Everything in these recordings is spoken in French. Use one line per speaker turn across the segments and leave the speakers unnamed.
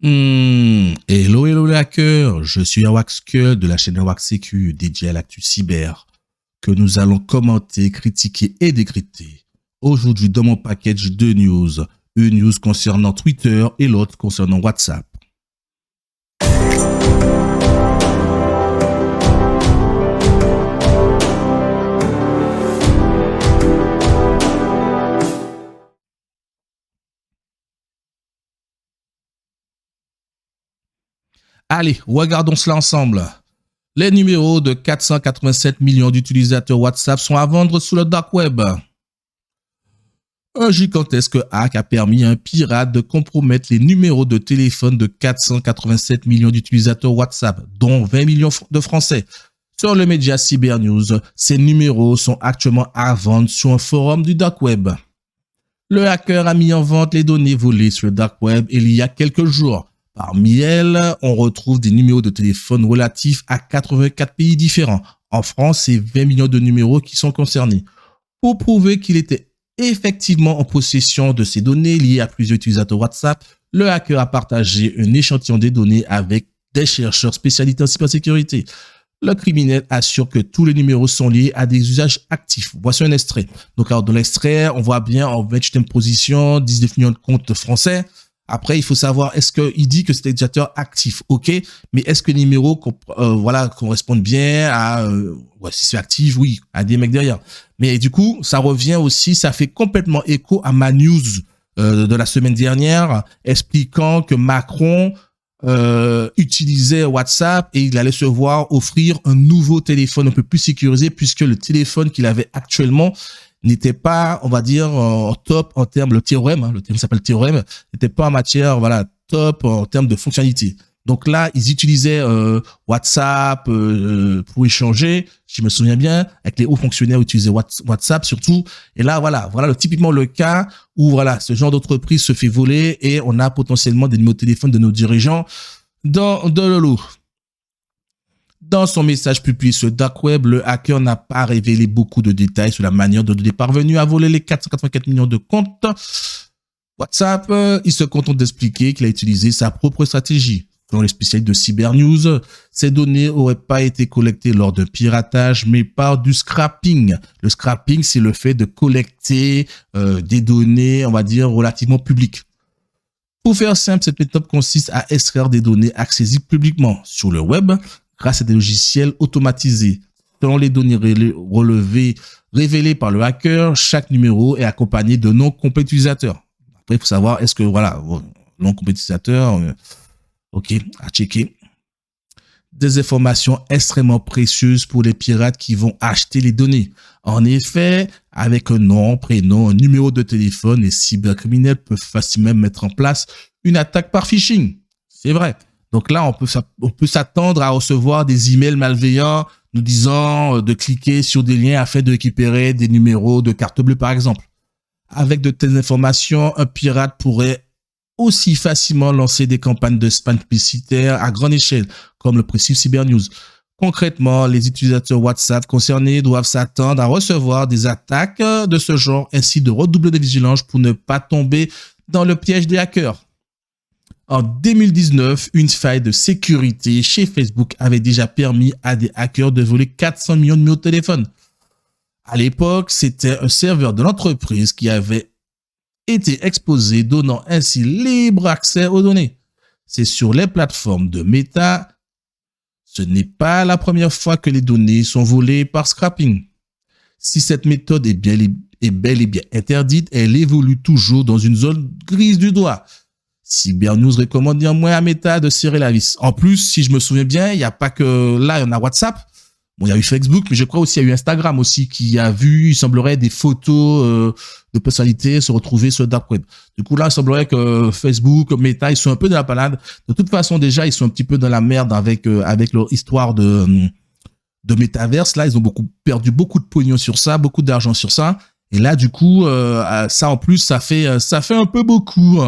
Hello, hello les hackers, je suis Awaxkull de la chaîne AwaxSecu dédiée à l'actu cyber que nous allons commenter, critiquer et décrypter. Aujourd'hui dans mon package de news, une news concernant Twitter et l'autre concernant WhatsApp. Allez, regardons cela ensemble. Les numéros de 487 millions d'utilisateurs WhatsApp sont à vendre sur le dark web. Un gigantesque hack a permis à un pirate de compromettre les numéros de téléphone de 487 millions d'utilisateurs WhatsApp, dont 20 millions de Français. Sur le média Cybernews, ces numéros sont actuellement à vendre sur un forum du dark web. Le hacker a mis en vente les données volées sur le dark web il y a quelques jours. Parmi elles, on retrouve des numéros de téléphone relatifs à 84 pays différents. En France, c'est 20 millions de numéros qui sont concernés. Pour prouver qu'il était effectivement en possession de ces données liées à plusieurs utilisateurs WhatsApp, le hacker a partagé un échantillon des données avec des chercheurs spécialisés en cybersécurité. Le criminel assure que tous les numéros sont liés à des usages actifs. Voici un extrait. Donc, alors, dans l'extrait, on voit bien en 28e position, 19 millions de comptes français. Après, il faut savoir, est-ce qu'il dit que c'est un utilisateur actif, ok, mais est-ce que les numéros correspondent bien à, si c'est actif, oui, à des mecs derrière. Mais du coup, ça revient aussi, ça fait complètement écho à ma news de la semaine dernière, expliquant que Macron utilisait WhatsApp et il allait se voir offrir un nouveau téléphone un peu plus sécurisé puisque le téléphone qu'il avait actuellement n'était pas, on va dire, top en termes, le terme s'appelle théorème, n'était pas en matière, top en termes de fonctionnalité. Donc là, ils utilisaient WhatsApp pour échanger, si je me souviens bien, avec les hauts fonctionnaires utilisaient WhatsApp surtout. Et là, voilà typiquement le cas où ce genre d'entreprise se fait voler et on a potentiellement des numéros de téléphone de nos dirigeants dans le lot. Dans son message publié sur Dark Web, le hacker n'a pas révélé beaucoup de détails sur la manière dont il est parvenu à voler les 484 millions de comptes WhatsApp. Il se contente d'expliquer qu'il a utilisé sa propre stratégie. Selon les spécialistes de Cybernews, ces données n'auraient pas été collectées lors d'un piratage, mais par du scrapping. Le scrapping, c'est le fait de collecter des données, on va dire, relativement publiques. Pour faire simple, cette méthode consiste à extraire des données accessibles publiquement sur le web grâce à des logiciels automatisés. Selon les données révélées par le hacker, chaque numéro est accompagné de noms complets d'utilisateurs. Après, il faut savoir, est-ce que, nom complet d'utilisateur, ok, à checker. Des informations extrêmement précieuses pour les pirates qui vont acheter les données. En effet, avec un nom, prénom, un numéro de téléphone, les cybercriminels peuvent facilement mettre en place une attaque par phishing. C'est vrai. Donc là, on peut s'attendre à recevoir des emails malveillants nous disant de cliquer sur des liens afin de récupérer des numéros de carte bleue, par exemple. Avec de telles informations, un pirate pourrait aussi facilement lancer des campagnes de spam publicitaire à grande échelle, comme le précise Cybernews. Concrètement, les utilisateurs WhatsApp concernés doivent s'attendre à recevoir des attaques de ce genre, ainsi de redoubler de vigilance pour ne pas tomber dans le piège des hackers. En 2019, une faille de sécurité chez Facebook avait déjà permis à des hackers de voler 400 millions de numéros de téléphone. À l'époque, c'était un serveur de l'entreprise qui avait été exposé, donnant ainsi libre accès aux données. C'est sur les plateformes de Meta. Ce n'est pas la première fois que les données sont volées par scrapping. Si cette méthode est bel et bien interdite, elle évolue toujours dans une zone grise du doigt. Cybernews recommande néanmoins à Meta de serrer la vis. En plus, si je me souviens bien, il n'y a pas que là, il y en a WhatsApp. Bon, il y a eu Facebook, mais je crois aussi il y a eu Instagram aussi qui a vu, il semblerait, des photos de personnalités se retrouver sur le dark web. Du coup, là, il semblerait que Facebook, Meta, ils sont un peu dans la panade. De toute façon, déjà, ils sont un petit peu dans la merde avec leur histoire de métaverse. Là, ils ont perdu beaucoup de pognon sur ça, beaucoup d'argent sur ça. Et là, du coup, ça en plus, ça fait un peu beaucoup.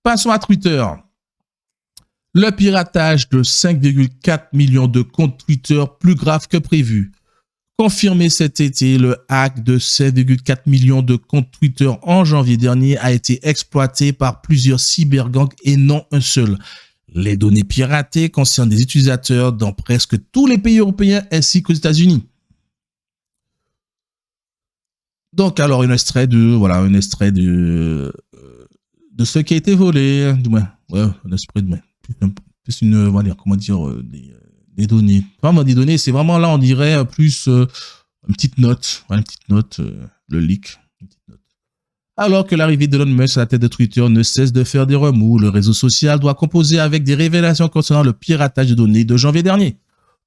Passons à Twitter. Le piratage de 5,4 millions de comptes Twitter plus grave que prévu. Confirmé cet été, le hack de 7,4 millions de comptes Twitter en janvier dernier a été exploité par plusieurs cybergangs et non un seul. Les données piratées concernent des utilisateurs dans presque tous les pays européens ainsi qu'aux États-Unis. Donc, alors, un extrait de ce qui a été volé, du moins, ouais, un extrait de, plus une, on va dire, comment dire, des données. Vraiment des données, c'est vraiment là, on dirait plus une petite note, le leak. Une petite note. Alors que l'arrivée d'Elon Musk à la tête de Twitter ne cesse de faire des remous, le réseau social doit composer avec des révélations concernant le piratage de données de janvier dernier.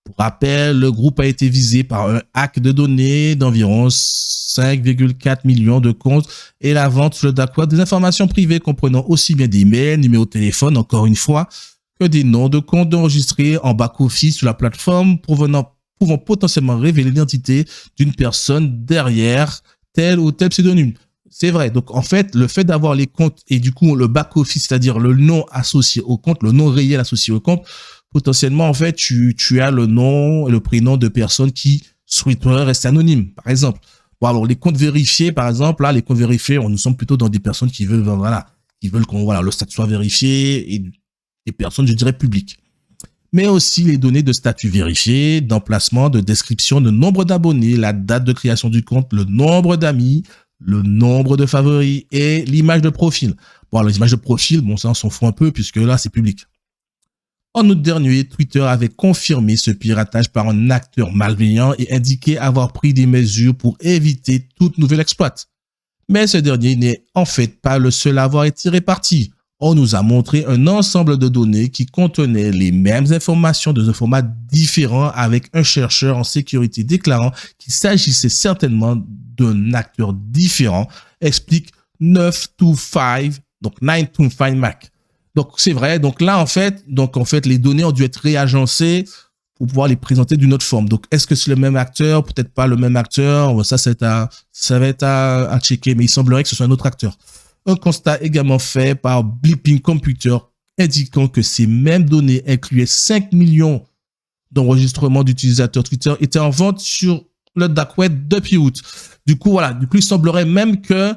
Pour rappel, le groupe a été visé par un hack de données d'environ 5,4 millions de comptes et la vente sur le dark web des informations privées comprenant aussi bien des mails, numéros de téléphone, encore une fois, que des noms de comptes enregistrés en back-office sur la plateforme pouvant potentiellement révéler l'identité d'une personne derrière tel ou tel pseudonyme. C'est vrai. Donc, en fait, le fait d'avoir les comptes et du coup, le back-office, c'est-à-dire le nom associé au compte, le nom réel associé au compte, potentiellement, en fait, tu as le nom et le prénom de personnes qui souhaiteraient rester anonymes, par exemple. Bon, alors, les comptes vérifiés, par exemple, là, les comptes vérifiés, nous sommes plutôt dans des personnes qui veulent, le statut soit vérifié et des personnes, je dirais, publiques. Mais aussi les données de statut vérifié, d'emplacement, de description, de nombre d'abonnés, la date de création du compte, le nombre d'amis, le nombre de favoris et l'image de profil. Bon, alors, les images de profil, bon, ça, on s'en fout un peu puisque là, c'est public. En août dernier, Twitter avait confirmé ce piratage par un acteur malveillant et indiqué avoir pris des mesures pour éviter toute nouvelle exploit. Mais ce dernier n'est en fait pas le seul à avoir été réparti. On nous a montré un ensemble de données qui contenaient les mêmes informations dans un format différent avec un chercheur en sécurité déclarant qu'il s'agissait certainement d'un acteur différent, explique 925 Mac. Donc, c'est vrai. Donc là, en fait, les données ont dû être réagencées pour pouvoir les présenter d'une autre forme. Donc, est-ce que c'est le même acteur? Peut-être pas le même acteur. Ça va être à checker, mais il semblerait que ce soit un autre acteur. Un constat également fait par Bleeping Computer indiquant que ces mêmes données incluaient 5 millions d'enregistrements d'utilisateurs Twitter étaient en vente sur le dark web depuis août. Du coup, il semblerait même que,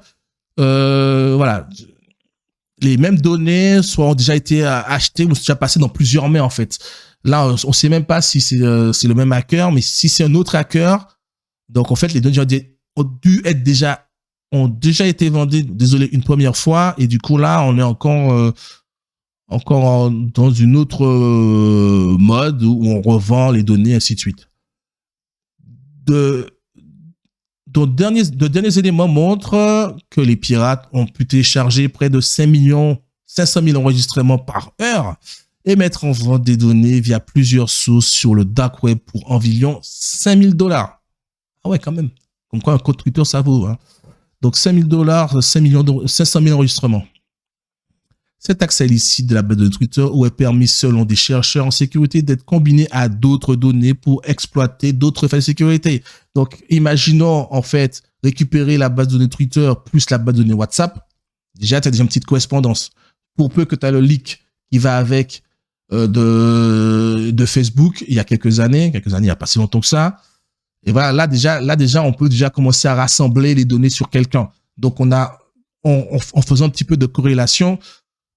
les mêmes données ont déjà été achetées ou sont déjà passées dans plusieurs mains, en fait. Là, on sait même pas si c'est le même hacker, mais si c'est un autre hacker, donc en fait, les données ont déjà été vendues, désolé, une première fois, et du coup, là, on est encore dans une autre mode où on revend les données, ainsi de suite. De derniers éléments montrent que les pirates ont pu télécharger près de 500 000 enregistrements par heure et mettre en vente des données via plusieurs sources sur le dark web pour environ $5,000. Ah ouais, quand même. Comme quoi, un compte Twitter, ça vaut. Hein. Donc, $5,000, 500 000 enregistrements. Cet accès illicite de la base de Twitter aurait permis, selon des chercheurs en sécurité, d'être combiné à d'autres données pour exploiter d'autres failles de sécurité. Donc, imaginons, en fait, récupérer la base de données Twitter plus la base de données WhatsApp. Déjà, tu as déjà une petite correspondance. Pour peu que tu as le leak qui va avec de Facebook il y a quelques années, il n'y a pas si longtemps que ça. Et voilà, là déjà, on peut déjà commencer à rassembler les données sur quelqu'un. Donc, en faisant un petit peu de corrélation,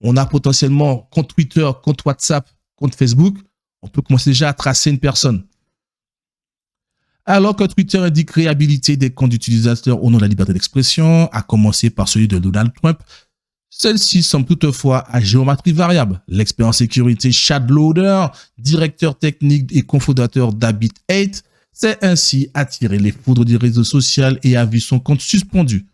on a potentiellement compte Twitter, compte WhatsApp, compte Facebook. On peut commencer déjà à tracer une personne. Alors que Twitter indique réhabiliter des comptes d'utilisateurs au nom de la liberté d'expression, à commencer par celui de Donald Trump, celle-ci semble toutefois à géométrie variable. L'expert en sécurité Chad Loader, directeur technique et cofondateur d'Habit8, s'est ainsi attiré les foudres du réseau social et a vu son compte suspendu.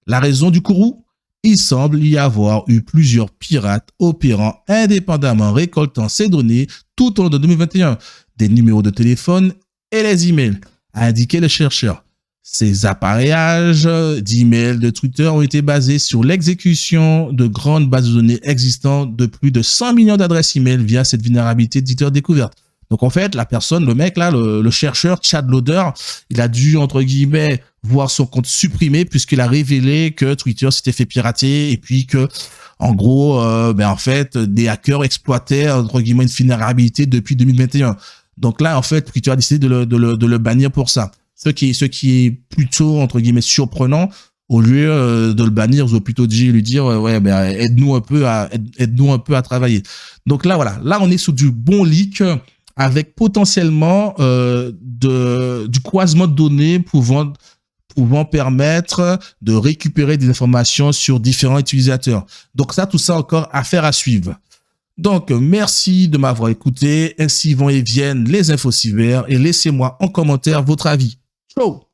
La raison du courroux? Il semble y avoir eu plusieurs pirates opérant indépendamment, récoltant ces données tout au long de 2021, des numéros de téléphone et les emails, a indiqué le chercheur. Ces appareillages d'emails de Twitter ont été basés sur l'exécution de grandes bases de données existantes de plus de 100 millions d'adresses email via cette vulnérabilité de Twitter découverte. Donc, en fait, la personne, le mec là, le chercheur, Chad Loader, il a dû, entre guillemets, voir son compte supprimé puisqu'il a révélé que Twitter s'était fait pirater et puis que, en gros, en fait, des hackers exploitaient, entre guillemets, une vulnérabilité depuis 2021. Donc là, en fait, Twitter a décidé de le bannir pour ça. Ce qui est plutôt, entre guillemets, surprenant, au lieu de le bannir, ils ont plutôt dit, lui dire, ouais, ben, aide-nous un peu à travailler. Donc là, voilà. Là, on est sur du bon leak avec potentiellement du croisement de données pouvant permettre de récupérer des informations sur différents utilisateurs. Donc ça, tout ça encore, affaire à suivre. Donc, merci de m'avoir écouté. Ainsi vont et viennent les infos cyber et laissez-moi en commentaire votre avis. Ciao!